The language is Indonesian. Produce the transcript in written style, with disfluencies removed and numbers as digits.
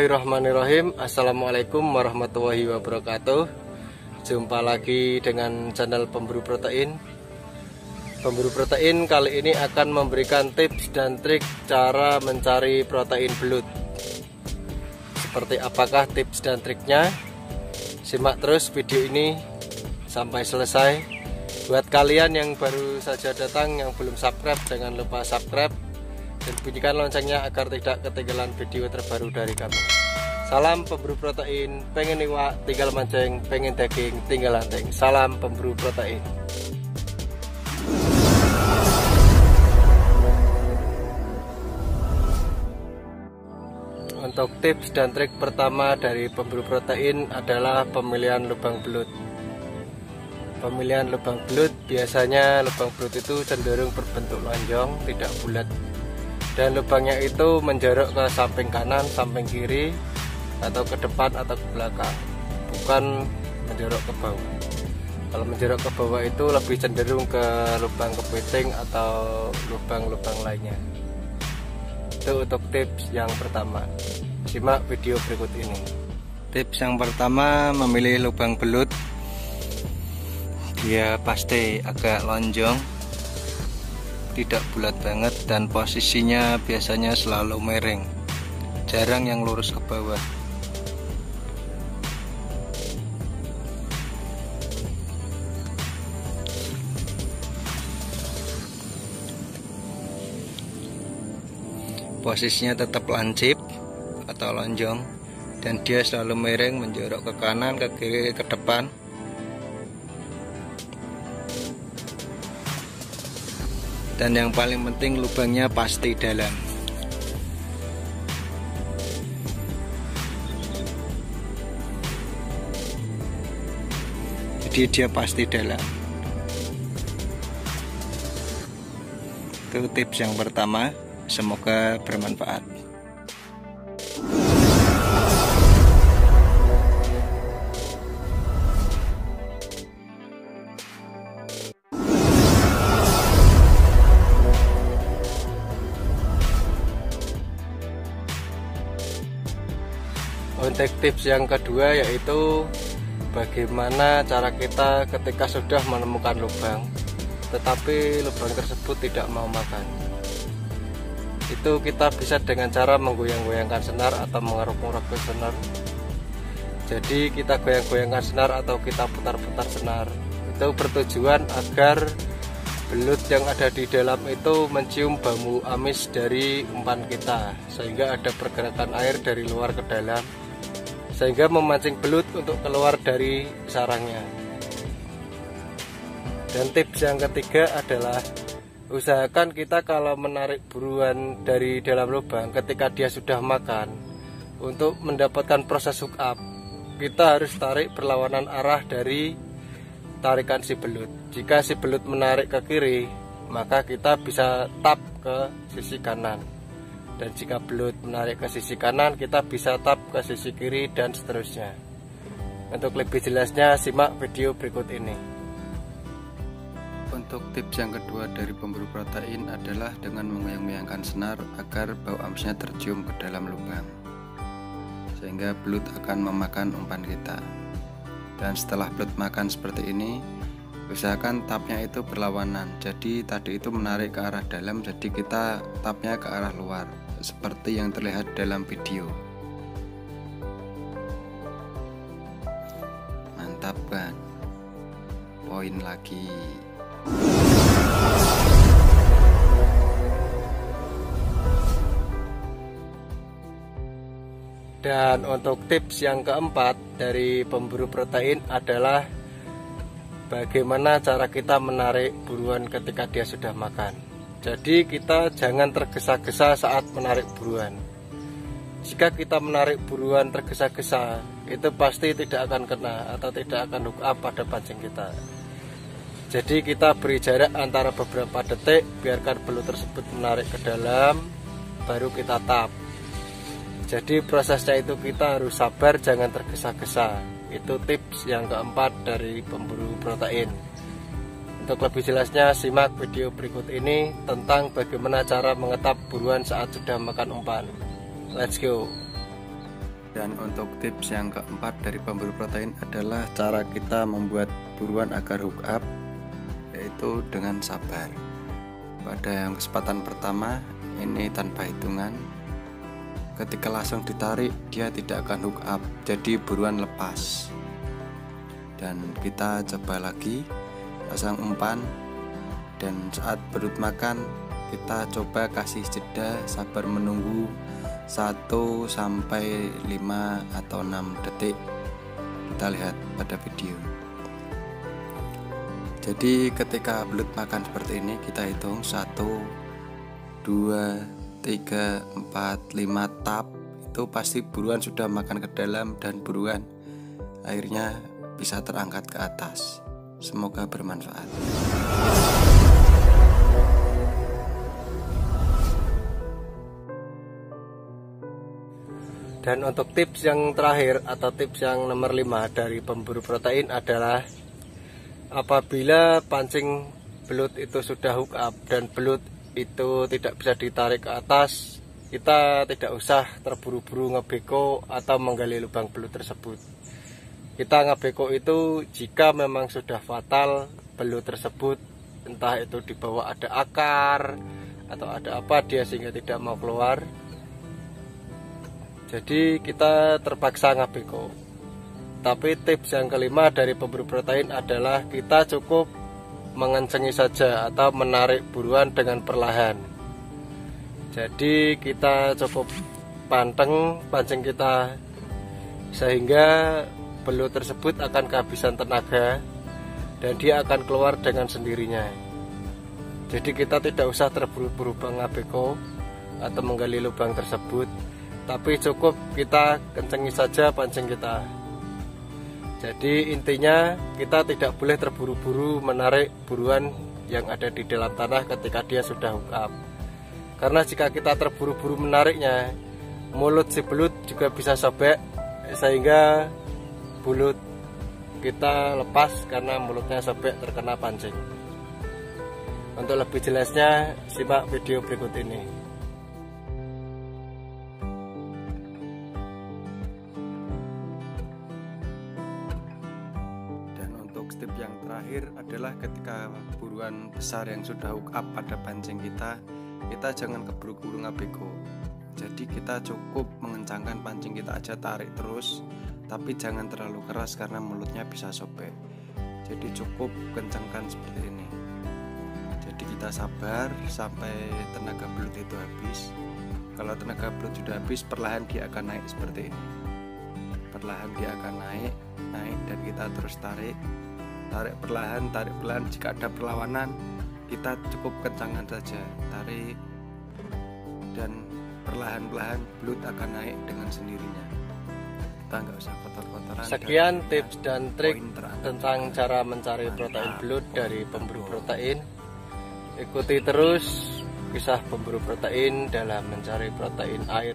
Bismillahirrahmanirrahim. Assalamualaikum warahmatullahi wabarakatuh. Jumpa lagi dengan channel Pemburu Protein. Pemburu Protein kali ini akan memberikan tips dan trik cara mencari protein belut. Seperti apakah tips dan triknya? Simak terus video ini sampai selesai. Buat kalian yang baru saja datang, yang belum subscribe, jangan lupa subscribe dan bunyikan loncengnya agar tidak ketinggalan video terbaru dari kami. Salam Pemburu Protein, pengen iwak tinggal mancing, pengen daging tinggal lanting. Salam Pemburu Protein. Untuk tips dan trik pertama dari Pemburu Protein adalah pemilihan lubang belut. Pemilihan lubang belut, biasanya lubang belut itu cenderung berbentuk lonjong, tidak bulat. Dan lubangnya itu menjorok ke samping kanan, samping kiri, atau ke depan atau ke belakang, bukan menjorok ke bawah. Kalau menjorok ke bawah itu lebih cenderung ke lubang kepiting atau lubang-lubang lainnya. Itu untuk tips yang pertama. Simak video berikut ini. Tips yang pertama, memilih lubang belut. Dia pasti agak lonjong, tidak bulat banget, dan posisinya biasanya selalu miring, jarang yang lurus ke bawah. Posisinya tetap lancip atau lonjong, dan dia selalu miring, menjorok ke kanan, ke kiri, ke depan. Dan yang paling penting, lubangnya pasti dalam. Jadi dia pasti dalam. Itu tips yang pertama. Semoga bermanfaat. Untuk tips yang kedua, yaitu bagaimana cara kita ketika sudah menemukan lubang tetapi lubang tersebut tidak mau makan. Itu kita bisa dengan cara menggoyang-goyangkan senar atau mengeruk-ngeruk senar. Jadi kita goyang-goyangkan senar atau kita putar-putar senar. Itu bertujuan agar belut yang ada di dalam itu mencium bau amis dari umpan kita, sehingga ada pergerakan air dari luar ke dalam, sehingga memancing belut untuk keluar dari sarangnya. Dan tips yang ketiga adalah usahakan kita kalau menarik buruan dari dalam lubang ketika dia sudah makan, untuk mendapatkan proses hook up, kita harus tarik berlawanan arah dari tarikan si belut. Jika si belut menarik ke kiri, maka kita bisa tap ke sisi kanan. Dan jika belut menarik ke sisi kanan, kita bisa tap ke sisi kiri, dan seterusnya. Untuk lebih jelasnya, simak video berikut ini. Untuk tips yang kedua dari Pemburu Protein adalah dengan mengoyang-oyangkan senar agar bau amisnya tercium ke dalam lubang, sehingga belut akan memakan umpan kita. Dan setelah belut makan seperti ini, usahakan tapnya itu berlawanan. Jadi tadi itu menarik ke arah dalam, jadi kita tapnya ke arah luar, seperti yang terlihat dalam video. Mantap kan? Poin lagi. Dan untuk tips yang keempat dari Pemburu Protein adalah bagaimana cara kita menarik buruan ketika dia sudah makan. Jadi kita jangan tergesa-gesa saat menarik buruan. Jika kita menarik buruan tergesa-gesa, itu pasti tidak akan kena atau tidak akan hook up pada pancing kita. Jadi kita beri jarak antara beberapa detik, biarkan belut tersebut menarik ke dalam, baru kita tap. Jadi prosesnya itu kita harus sabar, jangan tergesa-gesa. Itu tips yang keempat dari Pemburu Protein. Untuk lebih jelasnya, simak video berikut ini tentang bagaimana cara mengetap buruan saat sudah makan umpan. Let's go. Dan untuk tips yang keempat dari pemburu protein adalah cara kita membuat buruan agar hook up, yaitu dengan sabar. Pada yang kesempatan pertama ini tanpa hitungan, ketika langsung ditarik dia tidak akan hook up, jadi buruan lepas. Dan kita coba lagi pasang umpan, dan saat belut makan kita coba kasih jeda sabar menunggu 1 sampai 5 atau 6 detik. Kita lihat pada video. Jadi ketika belut makan seperti ini, kita hitung 1, 2, 3, 4, 5 tap. Itu pasti buruan sudah makan ke dalam dan buruan akhirnya bisa terangkat ke atas. Semoga bermanfaat. Dan untuk tips yang terakhir atau tips yang nomor 5 dari pemburu protein adalah apabila pancing belut itu sudah hook up dan belut itu tidak bisa ditarik ke atas, kita tidak usah terburu-buru ngebeko atau menggali lubang belut tersebut. Kita ngebeko itu jika memang sudah fatal belut tersebut, entah itu di bawah ada akar atau ada apa dia sehingga tidak mau keluar. Jadi kita terpaksa ngebeko. Tapi tips yang kelima dari pemburu protein adalah kita cukup mengencengi saja atau menarik buruan dengan perlahan. Jadi kita cukup panteng pancing kita sehingga belut tersebut akan kehabisan tenaga dan dia akan keluar dengan sendirinya. Jadi kita tidak usah terburu-buru ngabeko atau menggali lubang tersebut, tapi cukup kita kencengi saja pancing kita. Jadi intinya kita tidak boleh terburu-buru menarik buruan yang ada di dalam tanah ketika dia sudah hook up. Karena jika kita terburu-buru menariknya, mulut si belut juga bisa sobek sehingga belut kita lepas karena mulutnya sobek terkena pancing. Untuk lebih jelasnya simak video berikut ini. Tip yang terakhir adalah ketika buruan besar yang sudah hook up pada pancing kita jangan keburu-buru ngabeko. Jadi kita cukup mengencangkan pancing kita aja, tarik terus, tapi jangan terlalu keras karena mulutnya bisa sobek. Jadi cukup kencangkan seperti ini. Jadi kita sabar sampai tenaga belut itu habis. Kalau tenaga belut sudah habis, perlahan dia akan naik seperti ini. Perlahan dia akan naik dan kita terus tarik perlahan. Jika ada perlawanan kita cukup kencangkan saja, tarik, dan perlahan-lahan belut akan naik dengan sendirinya. Kita nggak usah kotor-kotoran. Sekian tips dan trik tentang cara mencari protein belut dari pemburu protein. Ikuti terus kisah pemburu protein dalam mencari protein air.